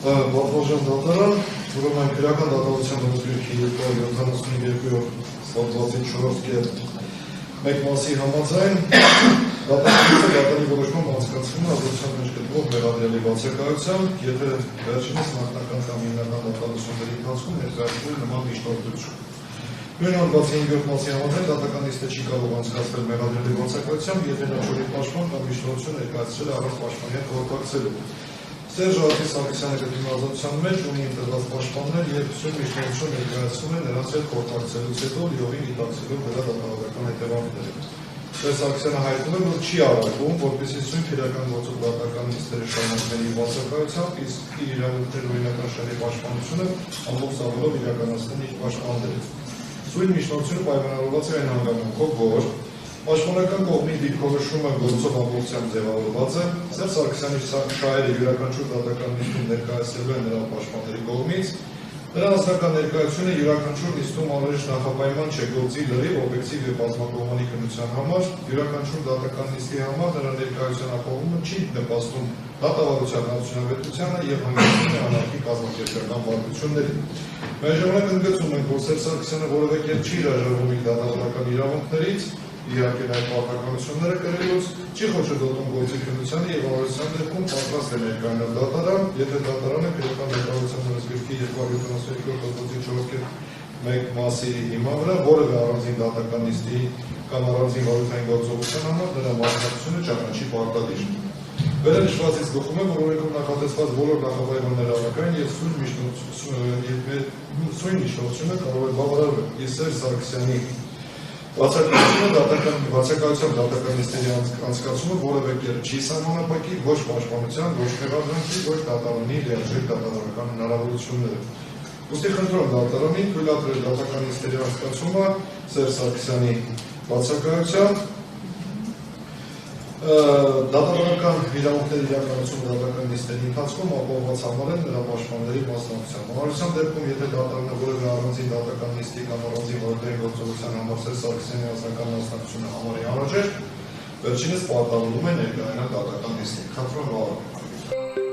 Պատվաժան դատարան, ուրեմն քրեական դատավարության օրենսգրքի 272-ով ստացվածի 4.1 մասի համաձայն դատախազը դատարանի որոշմամբ անցկացվում է ազատության մեջ գտնվող մեղադրյալի բացակայությամբ, եթե վերջինս նախնական կամ հիմնական դատավարությունների ընթացքում ներկայացվել նման միջնորդություն։ Նույն հոդվածի 5-րդ մասի համաձայն դատական նիստը չի կարող անցկացվել մեղադրյալի բացակայությամբ, եթե նա չորի պաշտպան կամ միջնորդություն ներկայացրել է առանց պաշտպանի հետ խորհրդակցելու։ Սերժ Արտի Սարգսյանը գտնվում ազատության մեջ ունի ընտրված պաշտպաններ և սույն միջնորդություն ներկայացնում է նրանց հետ խորհրդակցելուց հետո լիովին գիտակցելով դրա դատավարական հետևանքները։ Սերժ Սարգսյանը հայտնում է, որ չի արարվում, որպեսզի սույն քրեական գործով դատական նիստերը շարունակվեն բացակայությամբ, իսկ իր իրավունքների օրինական շահերի պաշտպանությունը ամբողջ ծավալով իրականացնեն իր պաշտպաններից։ Սույն միջնորդությունը պայմանավորված է այն հանգամանքով, որ պաշտպանական կողմի դիրքորոշումը գործով ամբողջությամբ ձևավորված է, Սերժ Սարգսյանի շահերը յուրաքանչյուր դատական նիստում ներկայացվելու են նրա պաշտպանների կողմից, նրա անձնական ներկայությունը յուրաքանչյուր նիստում անորոշ նախապայման չէ գործի լրիվ, օբյեկտիվ և բազմակողմանի քննության համար, յուրաքանչյուր դատական նիստի համար նրա ներկայության ապահովումը չի նպաստում դատավարության արդյունավետությանը և հանգեցնում է անարդի կազմակերպչական բարդություններին։ Միաժամանակ ընդգծում ենք, որ Սերժ Սարգսյանը որևէ կերպ չի հրաժարվում իր դատավարական իրավունքներից, իհարկե նաև պարտականությունները կրելուց, չի խոչընդոտում գործի քննությանը և անորոշության դեպքում պատրաստ է ներկայանալ դատարան, եթե դատարանը քրեական դատավարության օրենսգրքի 272-րդ հոդվածի 4.1 մասի հիման վրա որևէ առանձին դատական նիստի կամ առանձին վարույթային գործողության համար նրա մասնակցությունը չառաջի պարտադիր։ Վերնշվածից գլխում է, որ օրենքում նախատեսված բոլոր նախապայմանները առկայ են և սույն միջնորդությունը կարող է բավարարվել։ Իսկ Սերժ Սարգսյանի բացակայությամբ դատական նիստերի անցկացումը որևէ կերպ չի սահմանափակի ոչ պաշտպանության, ոչ մեղադրանքի, ոչ դատարանի լիարժեք դատավարական հնարավորությունները։ Ուստի խնդրում դատարանին թույլատրել դատական նիստերի անցկացումը Սերժ Սարգսյանի բացակայությամբ, դատավարական իրավունքների իրականացումը դատական նիստերի ընթացքում ապահովված համարել նրա պաշտպանների մասնակցությամբ։ Անորոշության դեպքում, եթե դատարանը որևէ առանձին դատական նիստի կամ առանձին վարույթային գործողության համար Սերժ Սարգսյանի անձնական մասնակցությունը համարի անհրաժեշտ, վերջինս պարտավորվում է ներկայանալ դատական նիստին։ Խնդրում եմ բավարարեք։